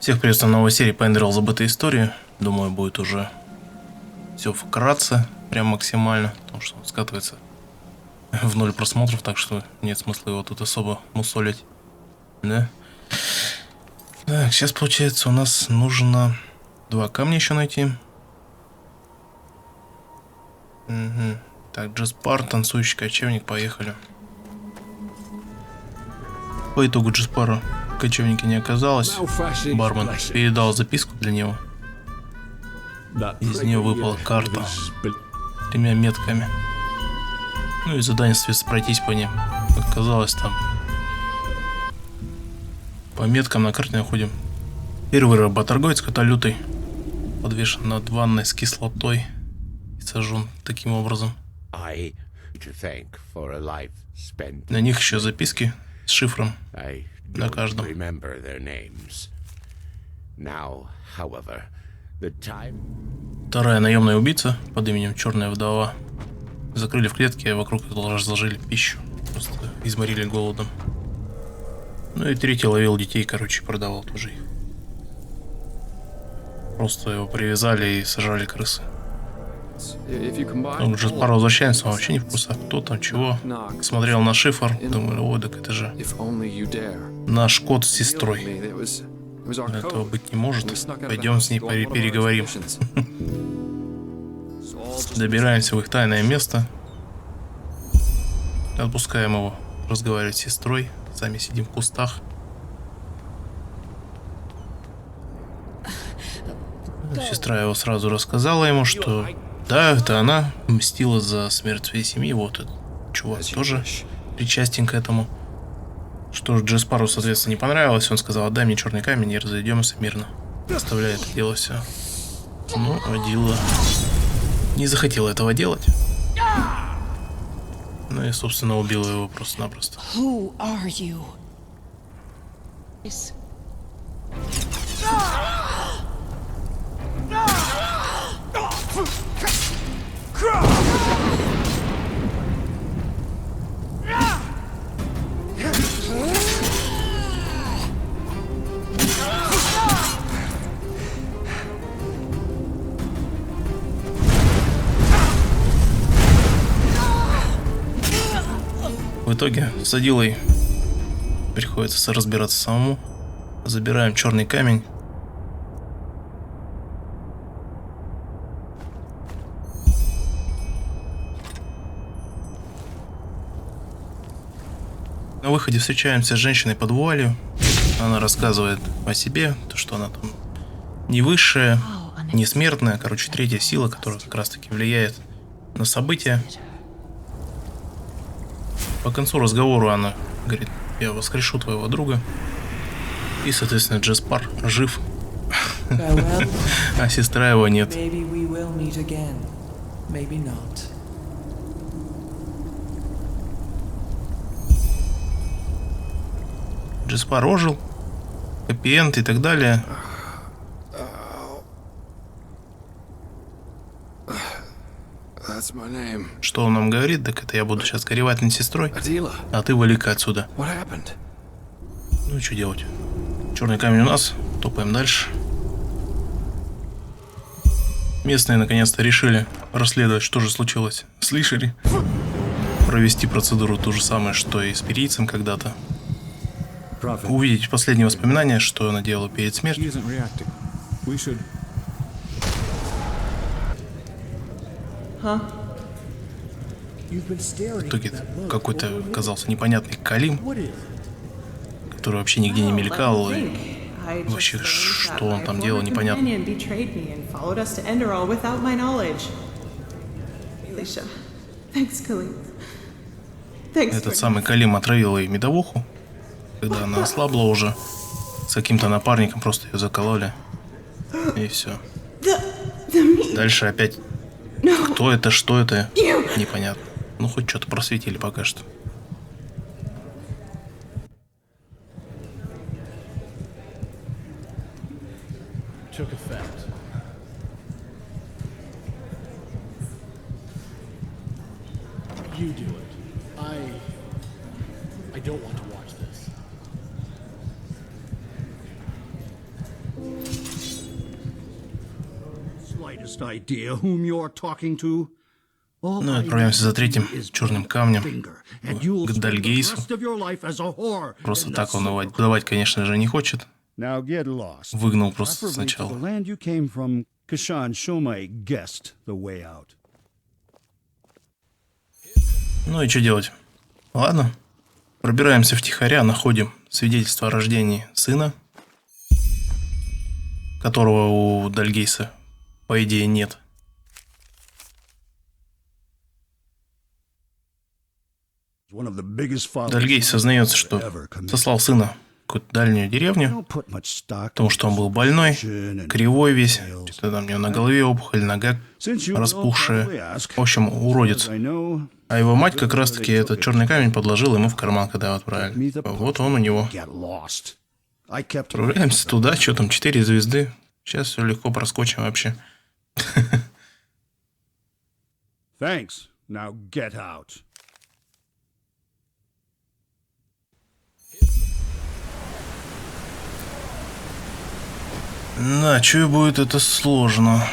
Всех приветствую в новой серии по Enderal Забытые истории. Думаю, будет уже все вкратце, прям максимально, потому что он скатывается в 0 просмотров, так что нет смысла его тут особо мусолить. Да? Так, сейчас получается у нас нужно 2 камня еще найти. Угу. Так, Джеспар, танцующий кочевник, поехали. По итогу Джеспара кочевника не оказалось. Бармен передал записку для него. Из нее выпала карта с 3 метками. Ну и задание пройтись по ним. Как оказалось, там по меткам на карте находим первый работорговец, который лютый, подвешен над ванной с кислотой и сожжен таким образом. На них еще записки с шифром на каждом. Вторая наемная убийца под именем Черная вдова. Закрыли в клетке, а вокруг разложили пищу. Просто изморили голодом. Ну и третий ловил детей, короче, продавал тоже их. Просто его привязали и сажали крысы. Ну, уже пара возвращаемся, он вообще не в курсе, кто там, чего. Смотрел на шифр, думали, ой, так это же наш кот с сестрой. Этого быть не может. Пойдем с ней переговорим. Добираемся в их тайное место. Отпускаем его разговаривать с сестрой. Сами сидим в кустах. Сестра его сразу рассказала ему, что да, это она мстила за смерть своей семьи. Вот этот чувак тоже причастен к этому. Что ж, Джеспару, соответственно, не понравилось. Он сказал, отдай мне черный камень и разойдемся мирно. Оставляет это дело все. Ну, Адила не захотела этого делать. Ну и, собственно, убила его просто-напросто. В итоге с Адилой приходится разбираться самому. Забираем черный камень. На выходе встречаемся с женщиной под вуалью. Она рассказывает о себе, то, что она там не высшая, не смертная, короче, третья сила, которая как раз таки влияет на события. По концу разговора она говорит, я воскрешу твоего друга. И, соответственно, Джеспар жив, а сестра его нет. Джеспар ожил, хэппи-энд и так далее. Что он нам говорит, так это я буду сейчас горевать над сестрой, а ты вали-ка отсюда. Ну и что делать? Черный камень у нас, топаем дальше. Местные наконец-то решили расследовать, что же случилось с Лишери. Провести процедуру ту же самое, что и с перийцем когда-то. Увидеть последние воспоминания, что она делала перед смертью. В итоге какой-то оказался непонятный Калим, который вообще нигде не мелькал. И вообще, что он там делал, непонятно. Этот самый Калим отравил ей медовуху, когда она ослабла уже. С каким-то напарником просто ее закололи. И все. Дальше опять кто это, что это, непонятно. Ну, хоть что-то просветили пока что. Ну и отправимся за третьим черным камнем к Дальгейсу. Просто так он его давать, конечно же, не хочет. Выгнал просто сначала. Ну и что делать? Ладно. Пробираемся втихаря, находим свидетельство о рождении сына, которого у Дальгейса, по идее, нет. Дальгейс сознается, что сослал сына в какую-то дальнюю деревню, потому что он был больной, кривой весь, что-то там у него на голове опухоль, нога распухшая, в общем, уродец. А его мать как раз-таки этот черный камень подложила ему в карман, когда его отправили. Вот он у него. Отправляемся туда, что там, 4 звезды. Сейчас все легко проскочим вообще. Да, чую, будет это сложно.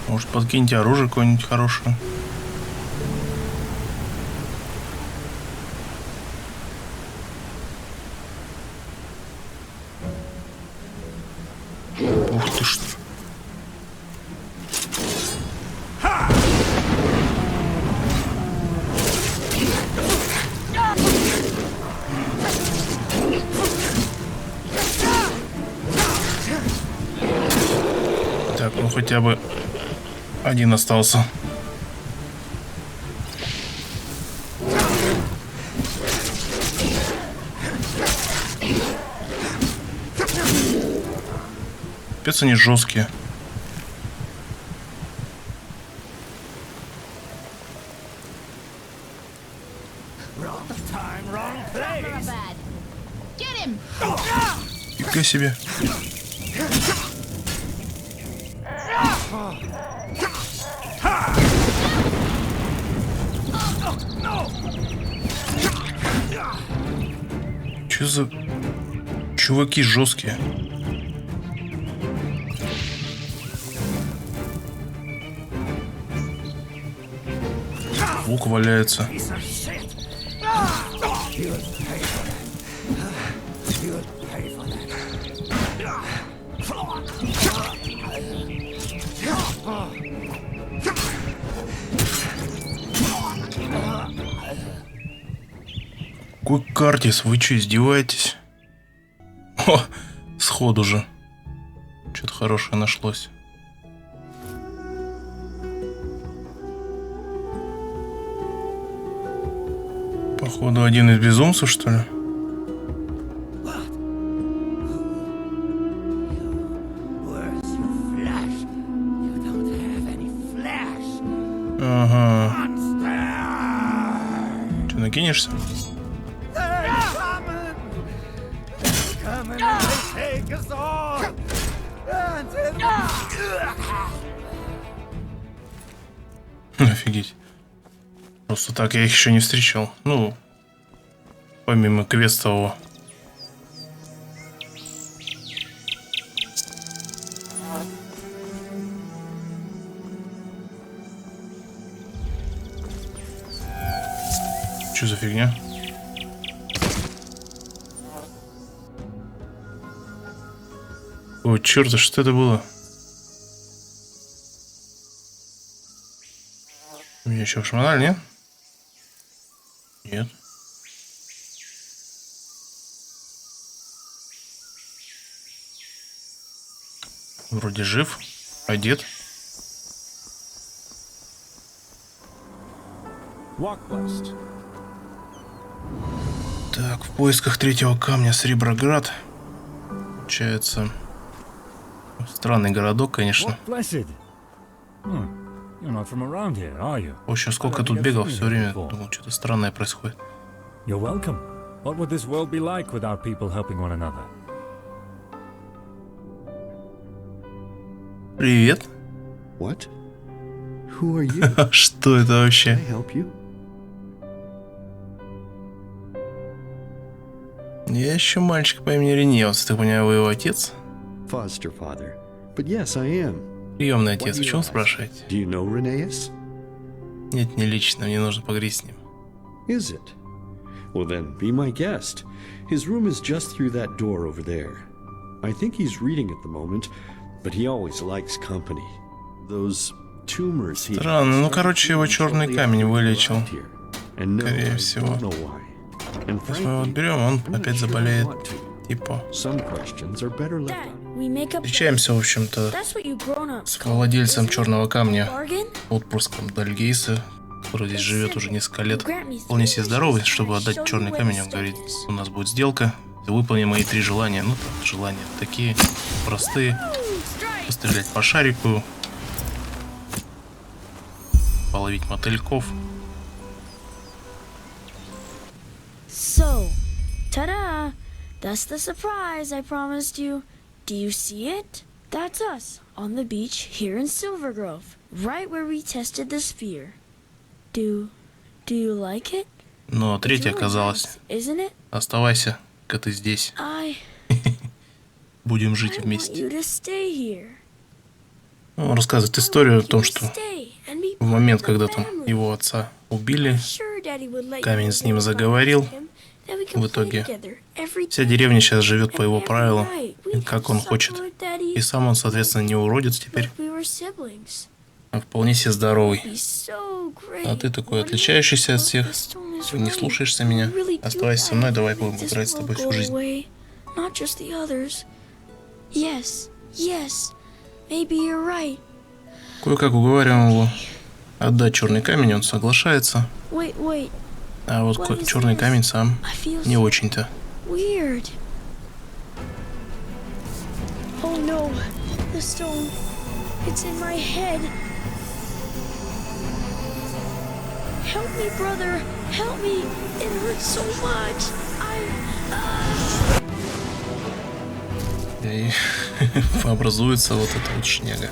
Может, подкиньте оружие какое-нибудь хорошее. Ух ты что. Так, ну хотя бы один остался. Капец, они жесткие. Фига себе. Че за чуваки жесткие? Лук валяется. Какой картис? Вы что, издеваетесь? О, сходу же. Что-то хорошее нашлось. Походу, один из безумцев, что ли? Ага. Что, накинешься? Офигеть. Просто так я их еще не встречал. Ну, помимо квестового. Что за фигня? О, черт, а что это было? Меня еще шмонали, нет? Нет. Вроде жив, одет. Так, в поисках третьего камня Среброград. Получается, странный городок, конечно. В общем, сколько тут бегал все время, думал, что-то странное происходит. Привет. Who are you? Что это Can I вообще? help you? Я еще мальчик по имени Ренеус, так понимаю, вы его отец? Foster father. But yes, I am. Приемный Why отец, do в you чем ask? спрашиваете? Do you know Rheneas? Нет, не лично, мне нужно поговорить с ним. Is it? Well then, be my guest. His room is just through that door over there. I think he's reading at the moment, but he always likes company. Those tumors he Странно, ну короче, его started черный shortly камень after we вылечил. arrived here. And no, Скорее I всего. don't know why. And Если мы его frankly, берем, он I'm not опять sure I заболеет. want to. Типа. Some questions are better left Dad, we make up. Встречаемся, в общем-то, That's what you grown-ups с call it, владельцем isn't it? черного камня, Bargain? отпрыском Дальгейса, который здесь живет уже несколько лет. Вполне себе здоровый, чтобы отдать черный камень. Он говорит, у нас будет сделка, ты выполни мои 3 желания. Ну, там, желания такие простые. Пострелять по шарику, половить мотыльков. So, ta-da! That's the surprise I promised you. Do you see it? That's us on the beach here in Silvergrove, right where we tested the sphere. Do you like it? Но третья It's really оказалась. nice, isn't it? Оставайся, как ты здесь. I Будем жить want вместе. you to stay here. Он рассказывает I историю о want you том, to что stay and be в part момент, of the когда там family. его отца убили, Sure, Daddy would let камень you с ним go заговорил. find him, then we can В play итоге together every вся day. деревня сейчас живет по And его every правилам, night и we'd как have он supper хочет. with Daddy, И сам он, соответственно, не уродец теперь, like we were siblings. а вполне себе здоровый. He's so great. А ты такой What do you отличающийся от think? всех. This stone is Ты не right. слушаешься You меня. really do Оставайся со мной, like давай to будем make this играть с тобой world всю go жизнь. away, not just the others. Yes, yes. Maybe you're right. Кое-как уговариваем его отдать черный камень, он соглашается. Wait. А вот черный камень сам I feel не so очень-то. weird. Oh no, the stone. It's in my head. Help me, brother. Help me. It hurts so much. И образуется вот эта вот шняга.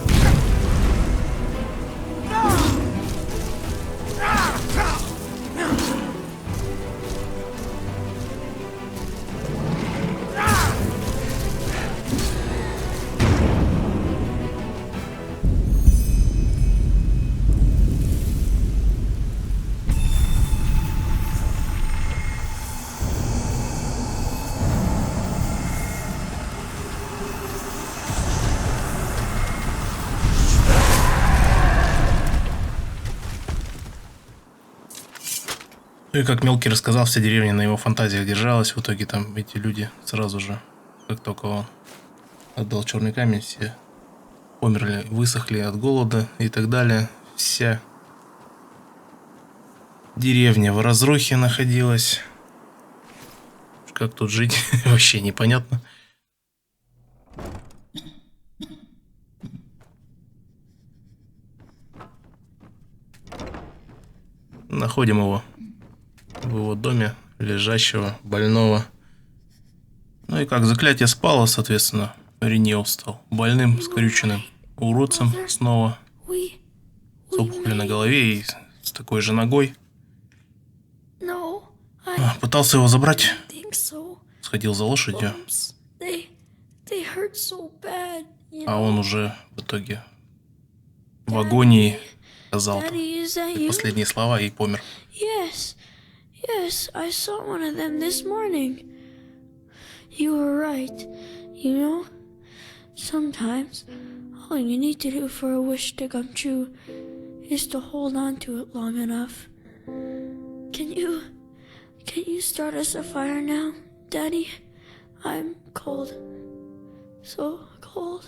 Ну и как Мелкий рассказал, вся деревня на его фантазиях держалась. В итоге там эти люди сразу же, как только он отдал черный камень, все померли, высохли от голода и так далее. Вся деревня в разрухе находилась. Как тут жить, вообще непонятно. Находим его в его доме, лежащего, больного. Ну и как заклятие спало, соответственно, Ренеус стал больным, скрюченным, уродцем снова, We с опухолью на голове и с такой же ногой. No, I Пытался его забрать, think so. сходил за лошадью, Bumps. They hurt so bad. You а know. он уже в итоге в агонии сказал там Daddy, is that you? последние слова и помер. Yes, I saw one of them this morning. You were right. You know, sometimes all you need to do for a wish to come true is to hold on to it long enough. Can you start us a fire now, Daddy? I'm cold. So cold.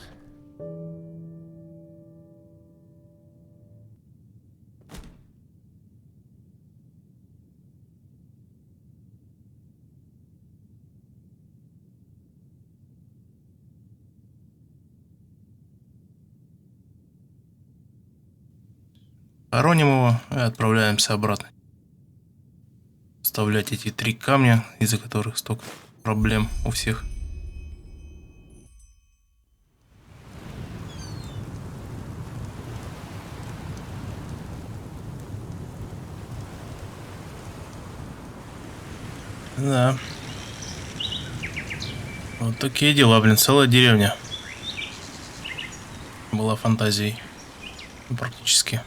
Хороним его и отправляемся обратно. Вставлять эти 3 камня, из-за которых столько проблем у всех. Да. Вот такие дела, блин, целая деревня была фантазией. Практически.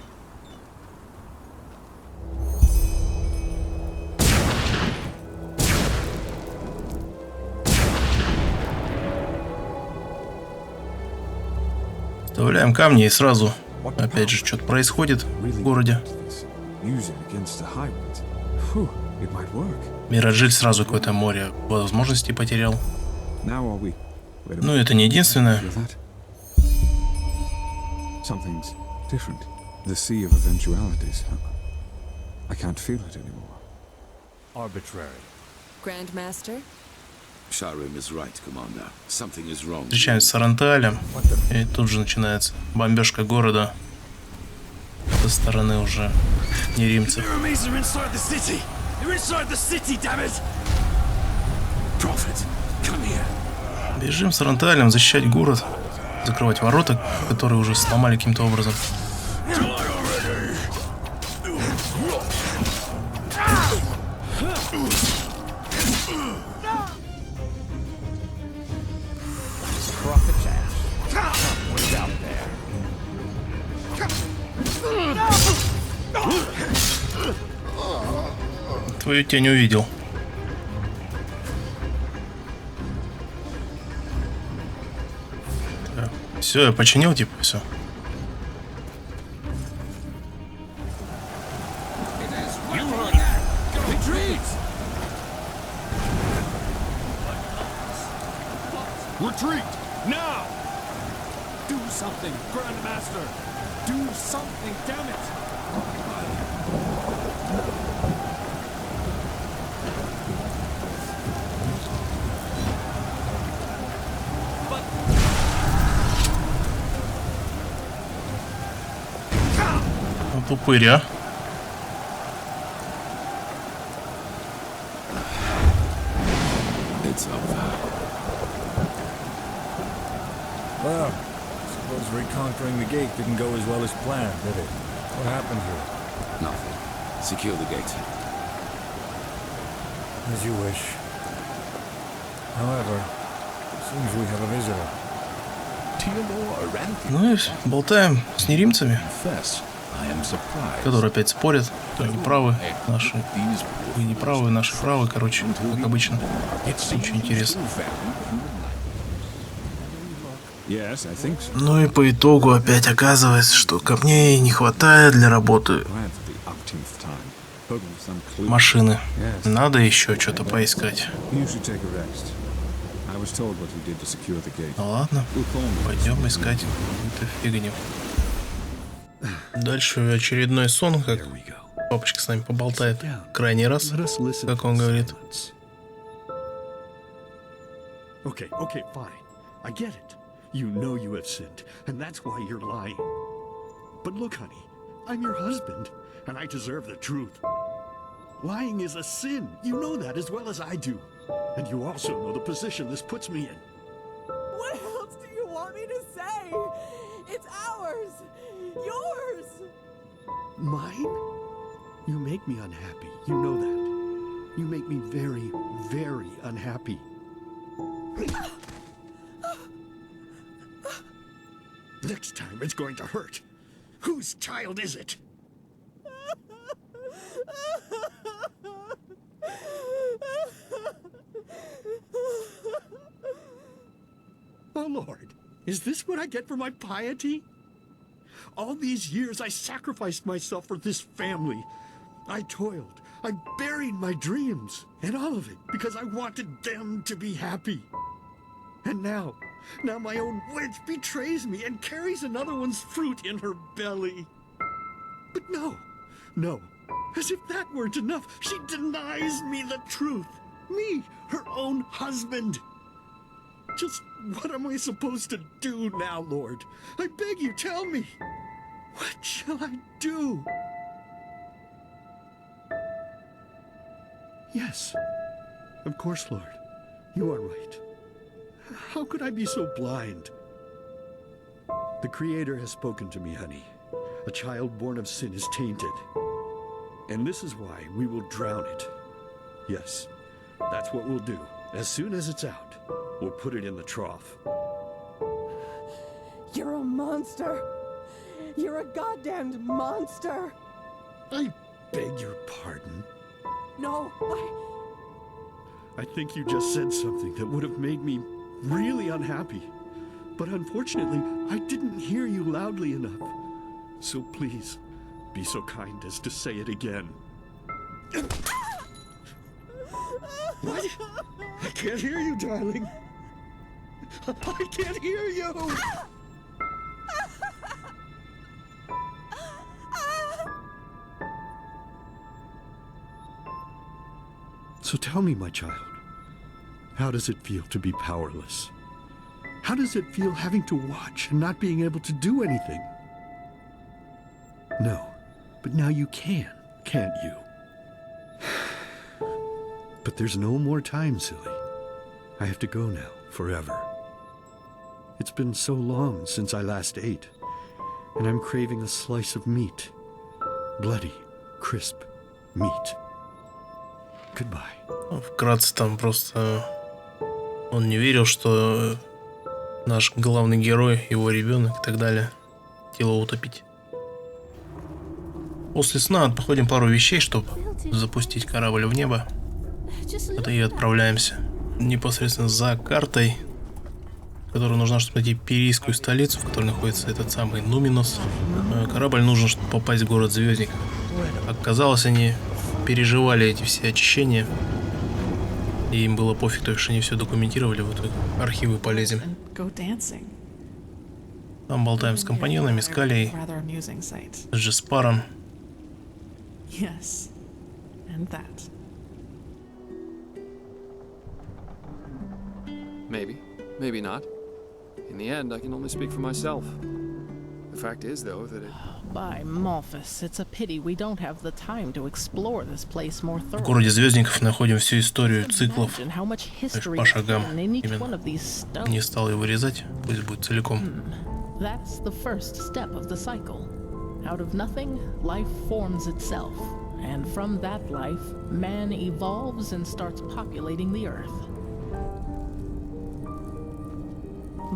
Вставляем камни и сразу, опять же, что-то происходит в городе. Мирожиль сразу какое-то море возможностей потерял. Ну, это не единственное. Встречаемся с Аранталем, и тут же начинается бомбежка города со стороны уже неримцев. Бежим с Аранталем защищать город, закрывать ворота, которые уже сломали каким-то образом. Твою тень увидел. Все, я починил, типа, все. Retreat now! Do something, Grandmaster! Do something, damn it! Упыря. Well, suppose reconquering the gate didn't go as well as planned, did it? What happened here? Nothing. Secure the gate. As you wish. However, it seems we have a visitor. Ну и болтаем с неримцами, которые опять спорят, кто не правы, наши, вы не правы, наши правы, короче, как обычно. Очень интересно. Ну и по итогу опять оказывается, что камней не хватает для работы машины. Надо еще что-то поискать. Ну ладно, пойдем искать какую-то фигню. Дальше очередной сон, как папочка с нами поболтает крайний раз, как он говорит. Okay, fine. I get it. You know you have sinned, and that's why you're lying. But look, honey, I'm your husband, and I deserve the truth. Lying is a sin. You know that as well as I do. And you also know the position this puts me in. What else do you want me to say? It's ours. Yours. Mine? You make me unhappy. You know that. You make me very, very unhappy. Next time it's going to hurt. Whose child is it? Oh, Lord, is this what I get for my piety? All these years I sacrificed myself for this family. I toiled, I buried my dreams, and all of it because I wanted them to be happy. And now my own witch betrays me and carries another one's fruit in her belly. But no, as if that weren't enough, she denies me the truth. Me, her own husband. Just what am I supposed to do now, Lord? I beg you, tell me. What shall I do? Yes, of course, Lord. You are right. How could I be so blind? The Creator has spoken to me, honey. A child born of sin is tainted. And this is why we will drown it. Yes, That's what we'll do. As soon as it's out, we'll put it in the trough. You're a monster. You're a goddamned monster. I beg your pardon. No, I think you just said something that would have made me really unhappy. But unfortunately, I didn't hear you loudly enough. So please, be so kind as to say it again. What? I can't hear you, darling. I can't hear you. So tell me, my child, how does it feel to be powerless? How does it feel having to watch and not being able to do anything? No, but now you can, can't you? But there's no more time, silly. I have to go now, forever. It's been so long since I last ate, and I'm craving a slice of meat. Bloody, crisp meat. Goodbye. Вкратце там просто он не верил, что наш главный герой, его ребенок и так далее, тело утопить. После сна отходим пару вещей, чтобы запустить корабль в небо. Это и отправляемся непосредственно за картой, которая нужна, чтобы найти перийскую столицу, в которой находится этот самый Нуминос. Корабль нужен, чтобы попасть в город Звездников. Оказалось, они переживали эти все очищения, и им было пофиг, то есть они все документировали, вот архивы полезем. Там болтаем с компаньонами, с Калией, с Джеспаром. Maybe, maybe not. In the end, I can only speak for myself. The fact is, though, that it... By Malphus, it's a pity we don't have the time to explore this place more В thoroughly. городе Звездников находим всю историю циклов, Imagine how much то есть history по is шагам. hidden in each one Именно of these stones. не стал его вырезать, пусть будет целиком. That's the first step of the cycle. Out of nothing, life forms itself. And from that life, man evolves and starts populating the earth.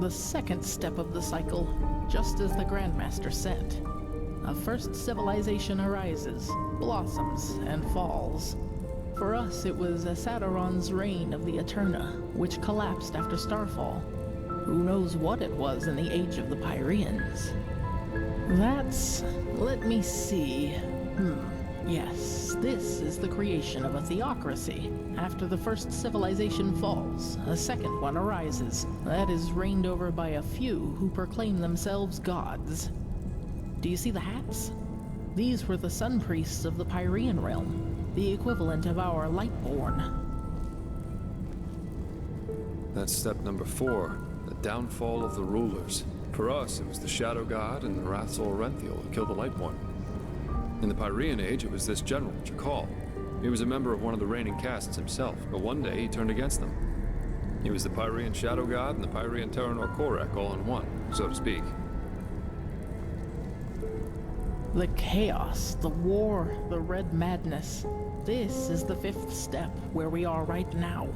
The second step of the cycle, just as the Grandmaster said. A first civilization arises, blossoms, and falls. For us, it was Asaderon's reign of the Eterna, which collapsed after Starfall. Who knows what it was in the age of the Pyreans? That's... let me see... Yes, this is the creation of a theocracy. After the first civilization falls, a second one arises. That is reigned over by a few who proclaim themselves gods. Do you see the hats? These were the sun priests of the Pyrean realm, the equivalent of our Lightborn. That's step number 4, the downfall of the rulers. For us, it was the Shadow God and the Wrathsoul Renthiel who killed the Lightborn. In the Pyrean age, it was this general, Jakal. He was a member of one of the reigning castes himself, but one day he turned against them. He was the Pyrean Shadow God and the Pyrean Terranor Korek all in one, so to speak. The chaos, the war, the red madness. This is the 5th step, where we are right now.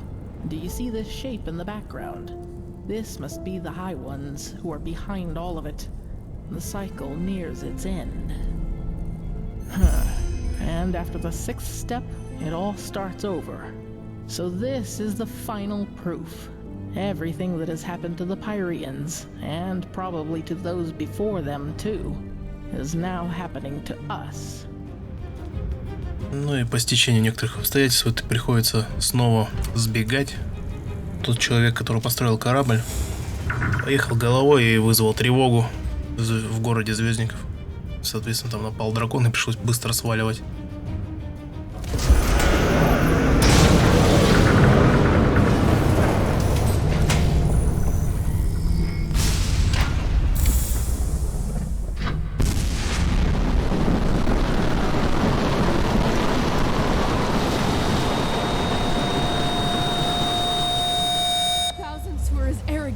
Do you see this shape in the background? This must be the High Ones, who are behind all of it. The cycle nears its end. And after the 6th step, it all starts over. So this is the final proof. Everything that has happened to the Pyreans, and probably to those before them too, is now happening to us. Ну и по стечению некоторых обстоятельств это приходится снова сбегать. Тот человек, который построил корабль, поехал головой и вызвал тревогу в городе Звездников. Соответственно, там напал дракон и пришлось быстро сваливать.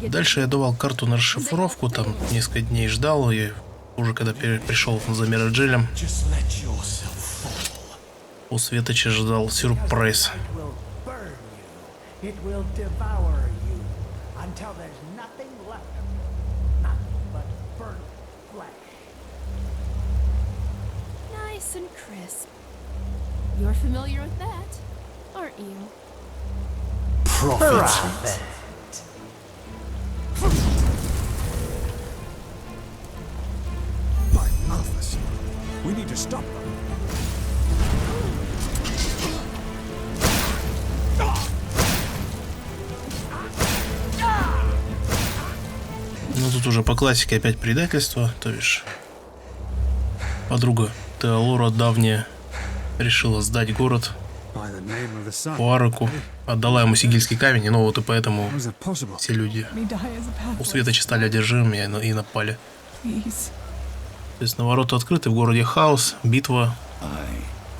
Дальше я давал карту на расшифровку, там несколько дней ждал, и уже когда пришел за Мираджелем, у Светоча ждал сюрприз. It will devour you until there's nothing left of you. Nothing but burnt flesh. Nice and crisp. You're familiar with that, aren't you? Profit. By Alphas. We need to stop them. Ну тут уже по классике опять предательство, то бишь подруга Теолора давняя решила сдать город Уараку, отдала ему сигильский камень, но вот и поэтому все люди у светоча стали одержимыми и напали. То есть на ворота открыты, в городе хаос, битва,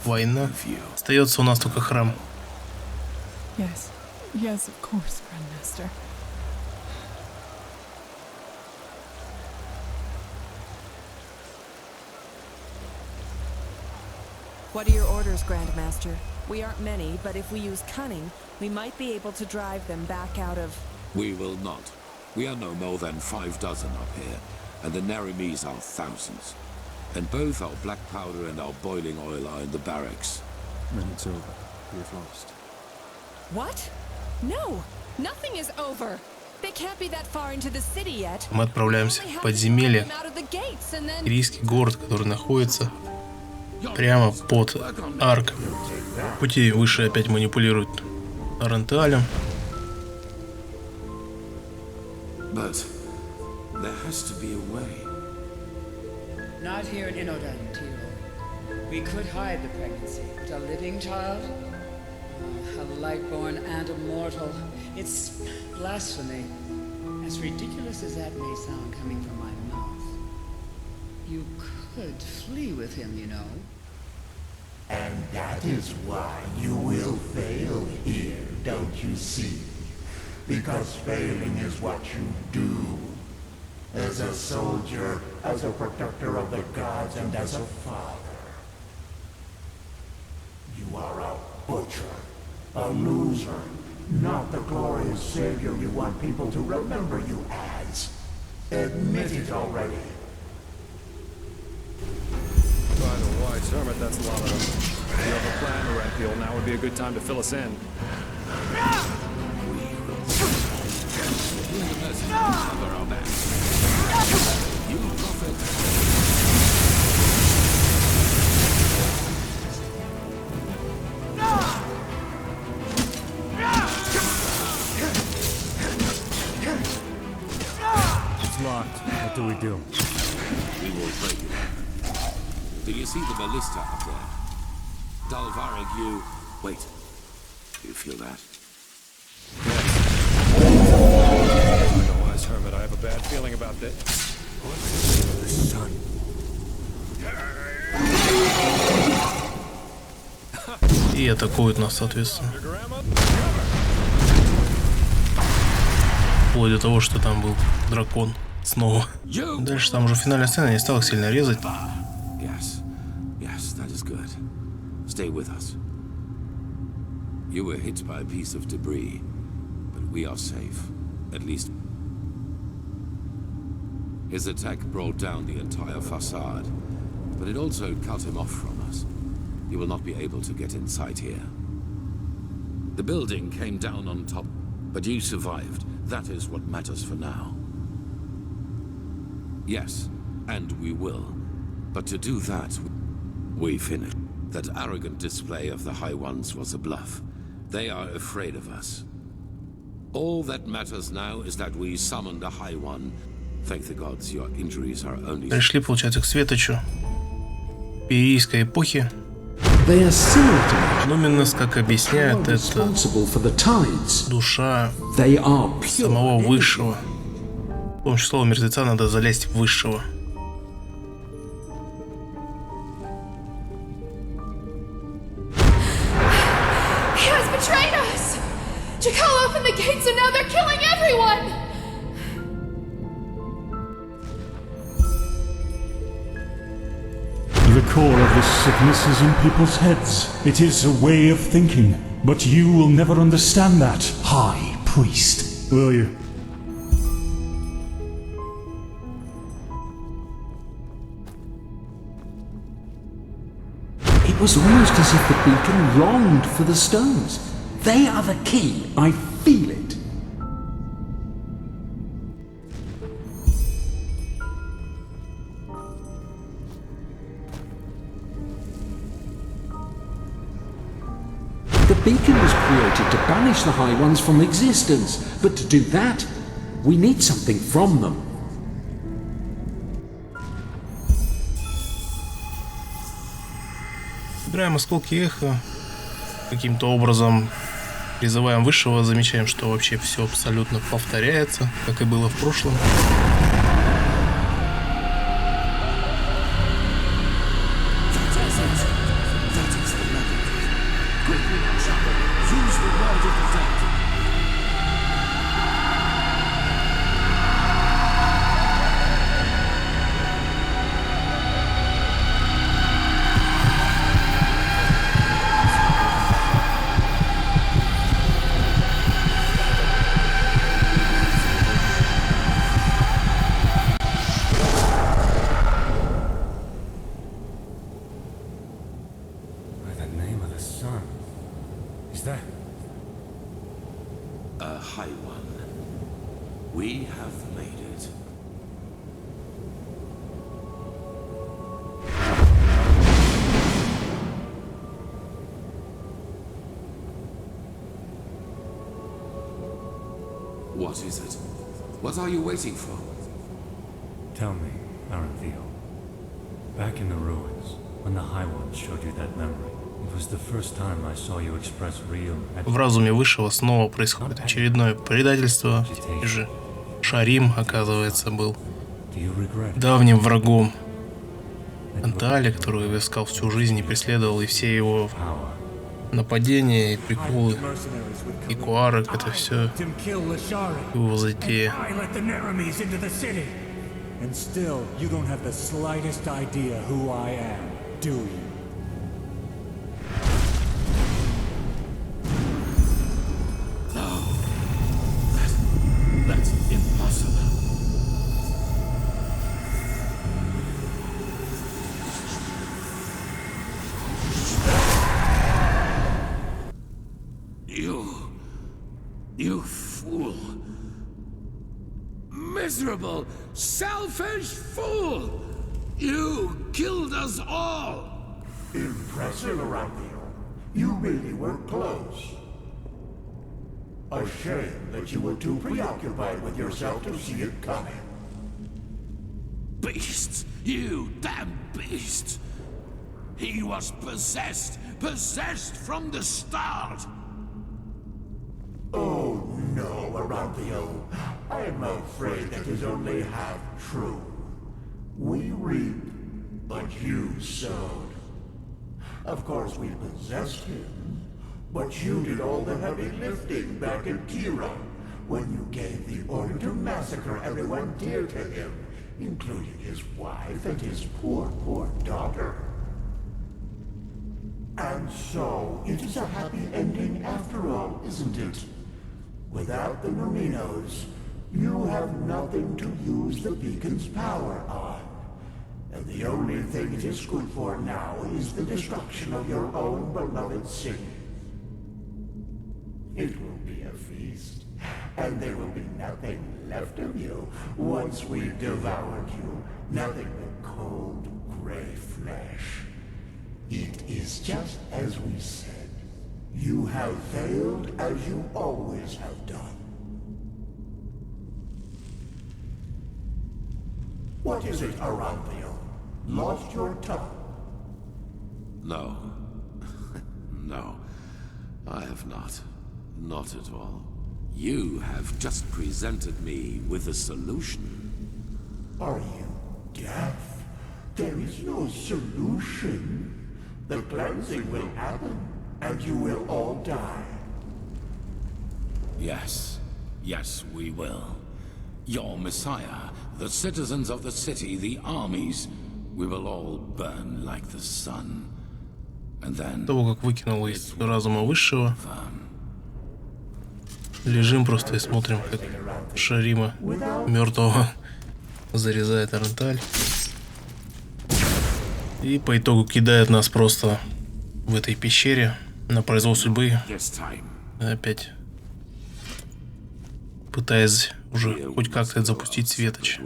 война. Остается у нас только храм. Yes. Yes, of course, Grandmaster. What are your orders, Grandmaster? We aren't many, but if we use cunning, we might be able to drive them back out of... We will not. We are no more than 6 up here, and the Narimis are thousands. And both our black powder and our boiling oil are in the barracks. Then it's over. We have lost. What? No! Nothing is over! They can't be that far into the city yet. Мы отправляемся в подземелье. Сирийский город, который находится прямо под аркой. В пути выше опять манипулируют Оренталем. But there has to be a way. Not here in Inodan, Tiro. We could hide the pregnancy, but a living child? A light-born and a mortal. It's blasphemy. As ridiculous as that may sound coming from my mouth. You could flee with him, you know. And that is why you will fail here, don't you see? Because failing is what you do. As a soldier, as a protector of the gods, and as a father. You are a butcher, a loser, not the glorious savior you want people to remember you as. Admit it already. By the wise hermit, that's a lot of them. If you have a plan, Orathiel, now would be a good time to fill us in. You prophet. It's locked. What do we do? We will break it. Do you see the ballista up there? Dalvarig, you... Wait. Do you feel that? By the wise hermit, I have a bad feeling about this. The sun. И атакуют нас, соответственно. Вплоть до того, что там был дракон снова. Дальше там уже финальная сцена, не стал их сильно резать. Yes, that is good. Stay with us. You were hit by a piece of debris, but we are safe. At least. His attack brought down the entire facade, but it also cut him off from us. He will not be able to get inside here. The building came down on top, but you survived. That is what matters for now. Yes, and we will. But to do that, we finish. That arrogant display of the High Ones was a bluff. They are afraid of us. All that matters now is that we summoned a High One. Thank the gods, your injuries are only... Пришли, получается, к светочу перийской эпохи. Нуминус, как объясняет, это душа самого высшего. С помощью слова мертвеца надо залезть в высшего. He has betrayed us! Jakal opened the gates and now they're killing everyone! The core of this sickness is in people's heads. It is a way of thinking, But you will never understand that, High Priest, will you? It was almost as if the beacon longed for the stones. They are the key. I feel it. The beacon was created to banish the High Ones from existence, but to do that, we need something from them. Играем осколки эхо. Каким-то образом призываем высшего, замечаем, что вообще все абсолютно повторяется, как и было в прошлом. What is it? What are you waiting for? Tell me, Aranthio. Back in the ruins, when the High Ones showed you that memory, it was the first time I saw you express real... В разуме Высшего снова происходит очередное предательство. И же Шарим, оказывается, был давним врагом Энталя, которого я искал всю жизнь и преследовал, и все его нападения и приколы, и куары, это все его затея. And still, you don't have the slightest idea who I am, do you? No. That's impossible. You fool. Miserable, selfish fool! You killed us all! Impressive, Aranthio. You really were close. A shame that you were too preoccupied with yourself to see it coming. Beasts! You damn beast! He was possessed! Possessed from the start! Oh no, Aranthio. I'm afraid that is only half true. We reap, but you sowed. Of course we possessed him, but you did all the heavy lifting back in Kira when you gave the order to massacre everyone dear to him, including his wife and his poor daughter. And so, it is a happy ending after all, isn't it? Without the Merinos, you have nothing to use the beacon's power on. And the only thing it is good for now is the destruction of your own beloved city. It will be a feast, and there will be nothing left of you once we've devoured you. Nothing but cold, gray flesh. It is just as we said. You have failed as you always have done. What is it, Aranthio? Lost your tongue? No. No. I have not. Not at all. You have just presented me with a solution. Are you deaf? There is no solution. The cleansing will happen, and you will all die. Yes. Yes, we will. Your Messiah, the citizens of the city, the armies, we will all burn like the sun. того, как выкинул из разума высшего. Лежим просто и смотрим, как Шарима мертвого зарезает Аренталь. И по итогу кидает нас просто в этой пещере на произвол судьбы. Опять пытаясь уже хоть как-то запустить светоч.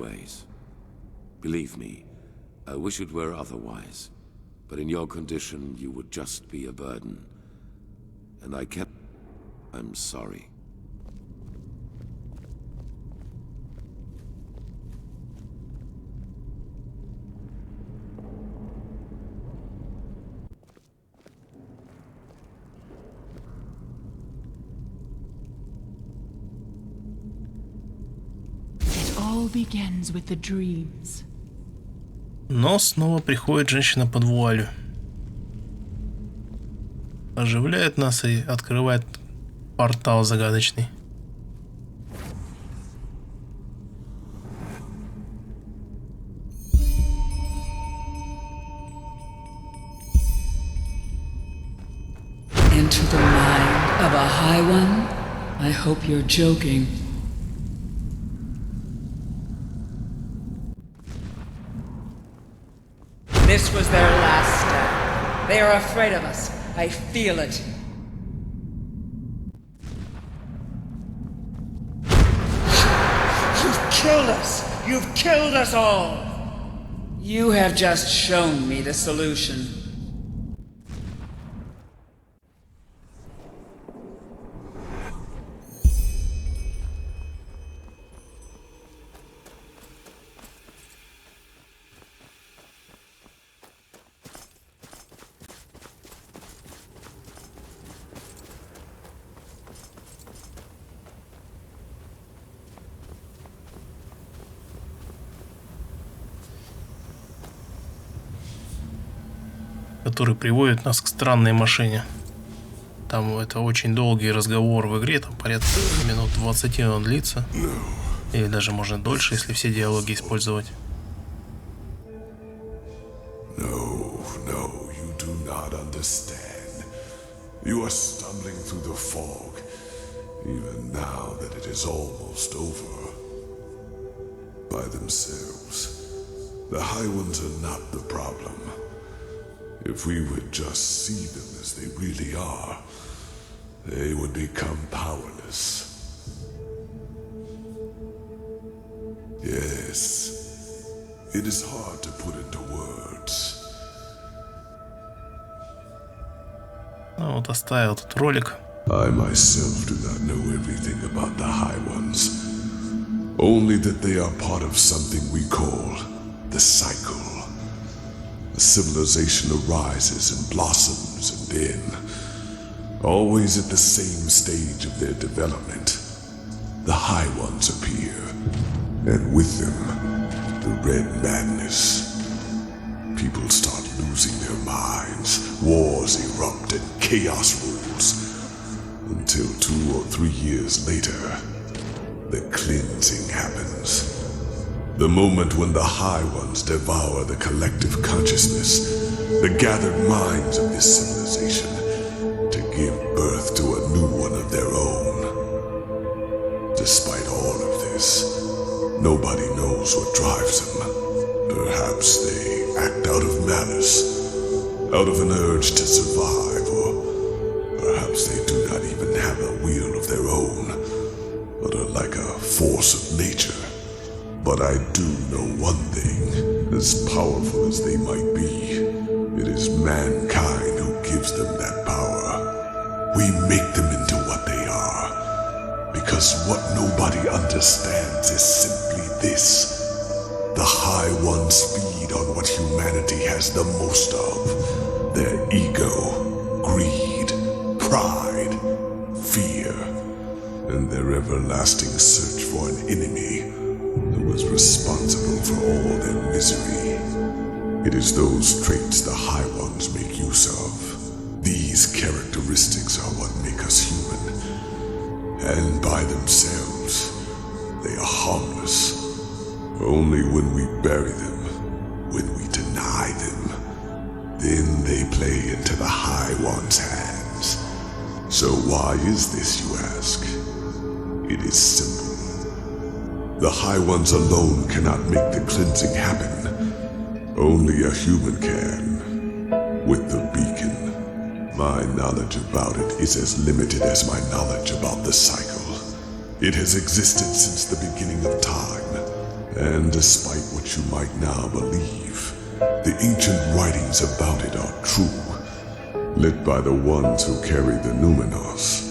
But in your condition, you would just be a burden. And I kept... I'm sorry. It all begins with the dreams. Но снова приходит женщина под вуалью. Оживляет нас и открывает портал загадочный. Into the mind of a high one? I hope you're joking. This was their last step. They are afraid of us. I feel it. You've killed us. You've killed us all. You have just shown me the solution. Который приводит нас к странной машине. Там это очень долгий разговор в игре, там порядка минут 20 он длится. Или даже можно дольше, если все диалоги использовать. No, you do not understand. You are stumbling through the fog, even now that it is almost over. By themselves, the High Ones are not the problem. If we would just see them as they really are, they would become powerless. Yes, it is hard to put into words. Ну вот оставил тут ролик. I myself do not know everything about the High Ones. Only that they are part of something we call the cycle. A civilization arises and blossoms, and then, always at the same stage of their development, the High Ones appear, and with them, the Red Madness. People start losing their minds, wars erupt, and chaos rules, until 2 or 3 years later, the cleansing happens. The moment when the High Ones devour the collective consciousness, the gathered minds of this civilization, to give birth to a new one of their own. Despite all of this, nobody knows what drives them. Perhaps they act out of malice, out of an urge to survive, or perhaps they do not even have a will of their own, but are like a force of nature. But I do know one thing, as powerful as they might be, it is mankind who gives them that power. We make them into what they are, because what nobody understands is simply this. The High Ones feed on what humanity has the most of, their ego, greed, pride, fear, and their everlasting search for an enemy who was responsible for all their misery. It is those traits the High Ones make use of. These characteristics are what make us human. And by themselves, they are harmless. Only when we bury them, when we deny them, Then they play into the High One's hands. So why is this, you ask? It is simple. The High Ones alone cannot make the cleansing happen. Only a human can. With the beacon, my knowledge about it is as limited as my knowledge about the cycle. It has existed since the beginning of time, and despite what you might now believe, the ancient writings about it are true. Lit by the ones who carry the Numenos,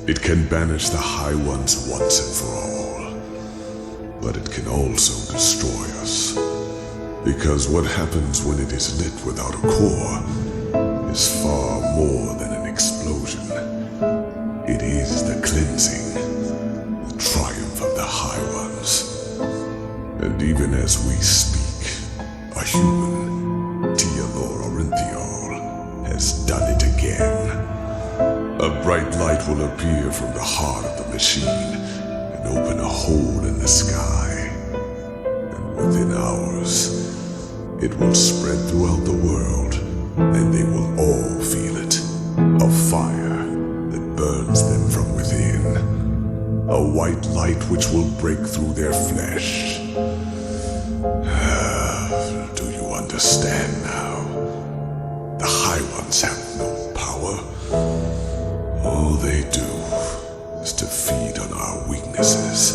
it can banish the High Ones once and for all. But it can also destroy us. Because what happens when it is lit without a core is far more than an explosion. It is the cleansing, the triumph of the High Ones. And even as we speak, a human, Tealor Orinthiol, has done it again. A bright light will appear from the heart of the machine and open a hole in the sky. And within hours, it will spread throughout the world, and they will all feel it. A fire that burns them from within. A white light which will break through their flesh. Do you understand now? The High Ones have no power. All they do is to feed on our weaknesses,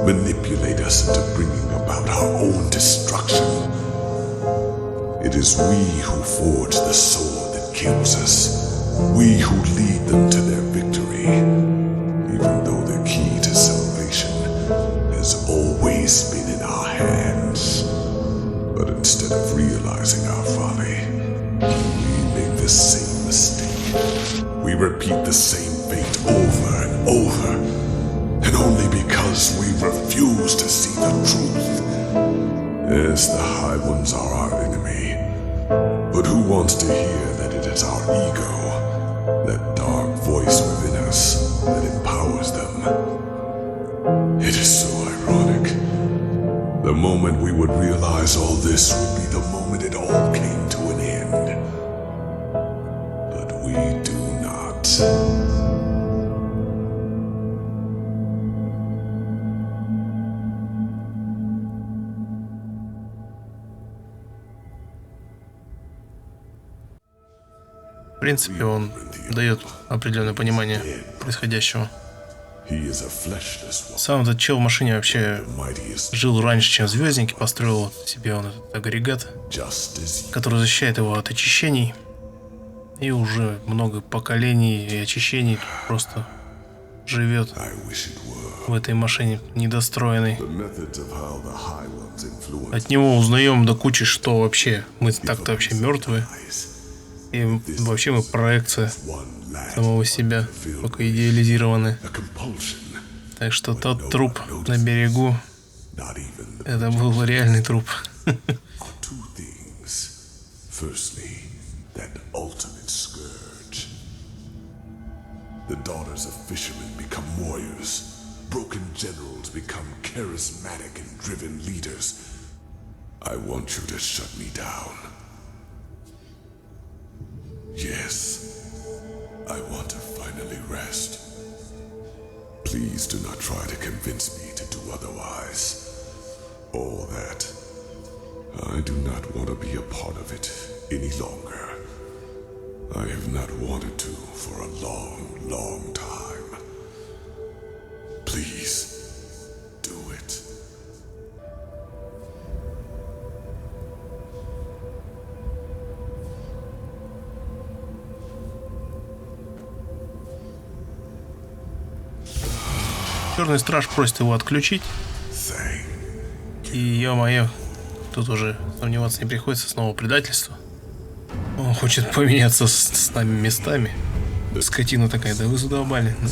manipulate us into bringing about our own destruction. It is we who forge the sword that kills us, we who lead them to their victory, even though the key to salvation has always been in our hands. But instead of realizing our folly, we make the same mistake. We repeat the same fate over and over, and only because we refuse to see the truth. Yes, the High Ones are our enemy, but who wants to hear that it is our ego, that dark voice within us, that empowers them? It is so ironic. The moment we would realize all this would be the moment it all came to an end. But we do not. В принципе, он дает определенное понимание происходящего. Сам этот чел в машине вообще жил раньше, чем звездники, построил себе он этот агрегат, который защищает его от очищений. И уже много поколений и очищений просто живет в этой машине недостроенной. От него узнаем до кучи, что вообще мы так-то вообще мертвые. И вообще мы проекция самого себя, только идеализированы. Так что тот труп на берегу, это был реальный труп. The daughters of fishermen become warriors. Broken generals become charismatic and driven leaders. I want you to shut me down. Yes, I want to finally rest. Please do not try to convince me to do otherwise. All that. I do not want to be a part of it any longer. I have not wanted to for a long, long time. Please, do it. Черный страж просит его отключить. И, ё-моё, тут уже сомневаться не приходится, снова предательство. Он хочет поменяться с нами местами. Скотина такая, да вы задолбали. Ну.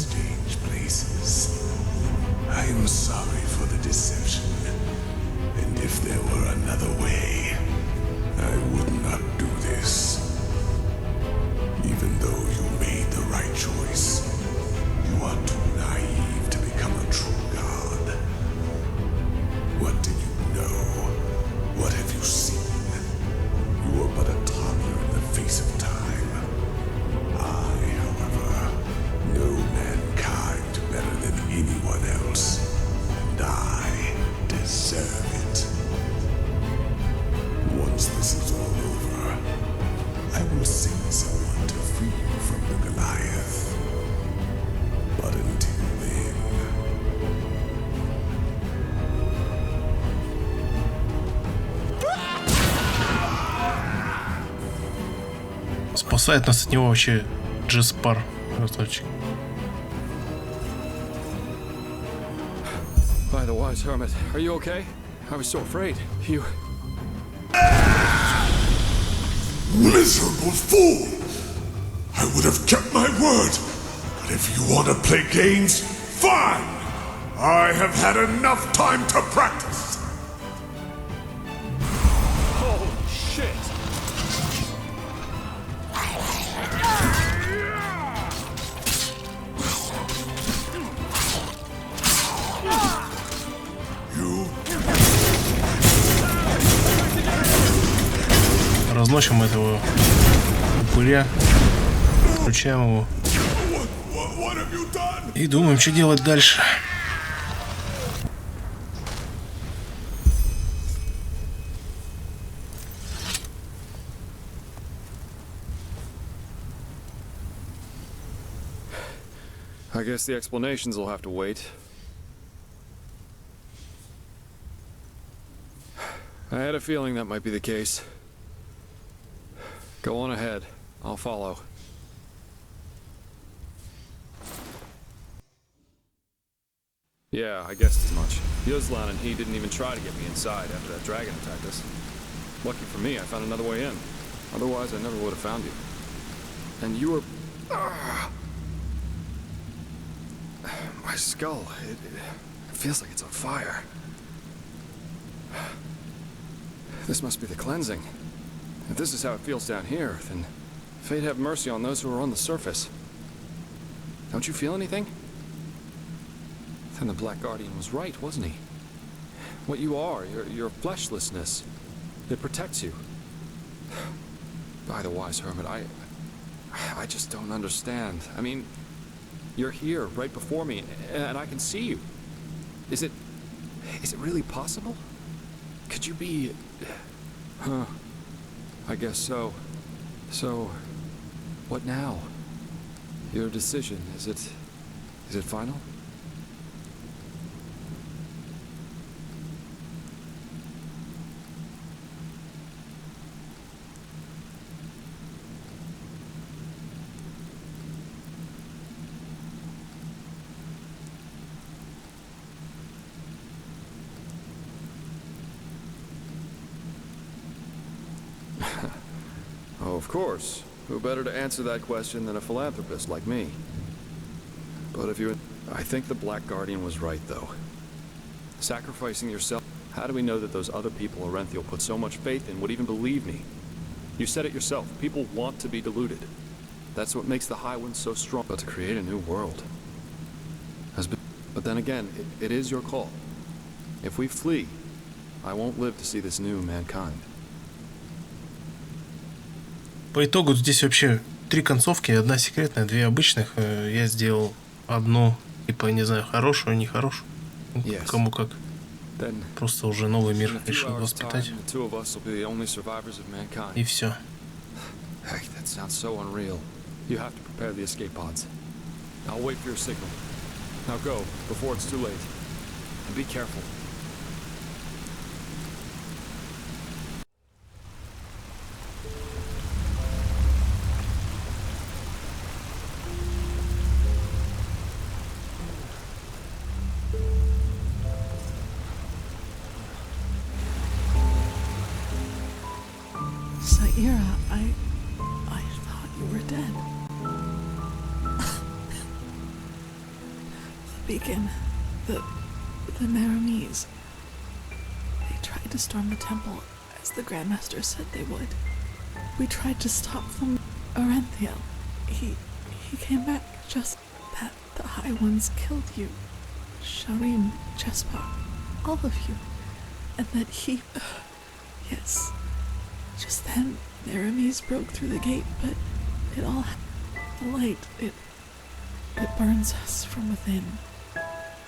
What have you seen? You are but a toddler in the Спасает нас от него вообще Джеспар. Красавчик. By the wise hermit, are you okay? I was so afraid. You... Miserable fool! I would have kept my word, but if you want to play games, fine! I have had enough time to practice! Holy shit! Разносим этого упыря, включаем его и думаем, что делать дальше. I guess the explanations will have to wait. I had a feeling that might be the case. Go on ahead. I'll follow. Yeah, I guessed as much. Yuzlan and he didn't even try to get me inside after that dragon attacked us. Lucky for me, I found another way in. Otherwise, I never would have found you. And you were... My skull, it feels like it's on fire. This must be the cleansing. If this is how it feels down here, then fate have mercy on those who are on the surface. Don't you feel anything? Then the Black Guardian was right, wasn't he? What you are, your fleshlessness, it protects you. By the wise hermit, I just don't understand. I mean, you're here, right before me, and I can see you. Is it really possible? Could you be... Huh. I guess so. So, what now? Your decision, is it final? Of course. Who better to answer that question than a philanthropist like me? But if you... I think the Black Guardian was right, though. Sacrificing yourself... How do we know that those other people Orenthiel put so much faith in would even believe me? You said it yourself. People want to be deluded. That's what makes the High Ones so strong. But to create a new world... But then again, it is your call. If we flee, I won't live to see this new mankind. По итогу здесь вообще 3 концовки, 1 секретная, 2 обычных. Я сделал одну, типа, не знаю, хорошую, нехорошую. Кому как. Просто уже новый мир решил воспитать. И все. Saira, I thought you were dead. The beacon, the Maramis. They tried to storm the temple, as the Grandmaster said they would. We tried to stop them. Orenthiel, he came back just that the High Ones killed you. Sharim, Chespa, all of you. And that he... Yes. Just then, the Aramis broke through the gate, but it all... The light, it burns us from within.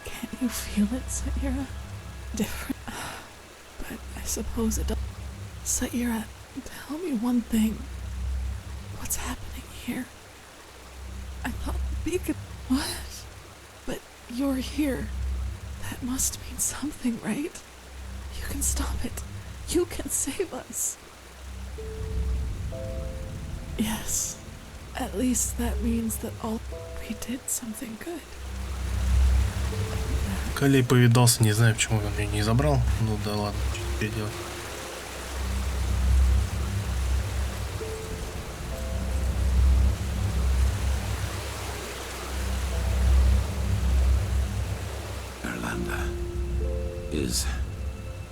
Can't you feel it, Saira? Different. But I suppose it does. Saira, tell me one thing. What's happening here? I thought the beacon... What? But you're here. That must mean something, right? You can stop it. You can save us. Yes. At least that means that all we did something good. Колей повидался, не знаю, почему он ее не забрал. Ну да ладно, что теперь делать.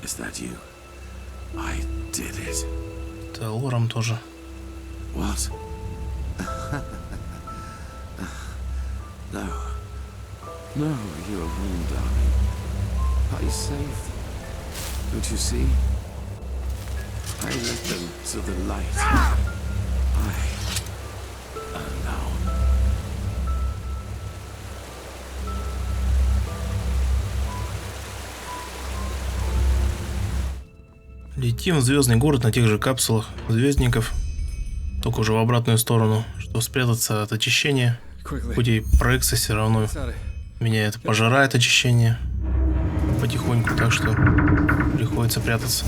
Is that you? I did it. Это Лором тоже. What? No. No, you are wrong, darling. I saved them. Don't you see? I led them to the light. I alone. Летим в звездный город на тех же капсулах звездников, только уже в обратную сторону, чтобы спрятаться от очищения. Хоть и проекция все равно меня это пожирает очищение потихоньку, так что приходится прятаться.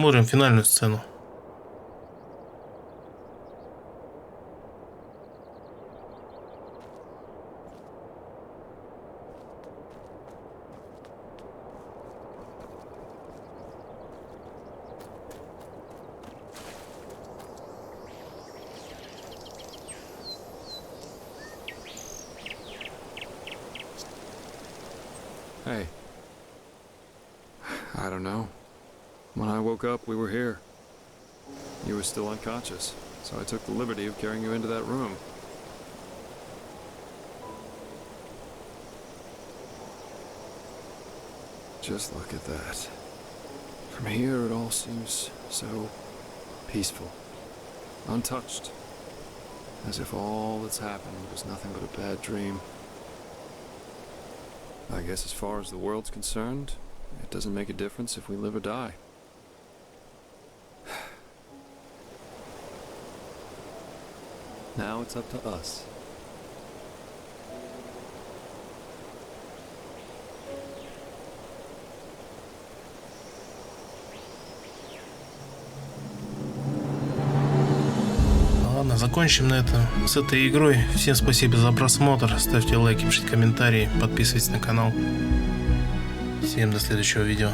Смотрим финальную сцену. Hey. I don't know. When I woke up, we were here. You were still unconscious, so I took the liberty of carrying you into that room. Just look at that. From here, it all seems so peaceful, untouched, as if all that's happened was nothing but a bad dream. I guess as far as the world's concerned, it doesn't make a difference if we live or die. Now it's up to us. Ладно, закончим на этом с этой игрой. Всем спасибо за просмотр. Ставьте лайки, пишите комментарии, подписывайтесь на канал. Всем до следующего видео.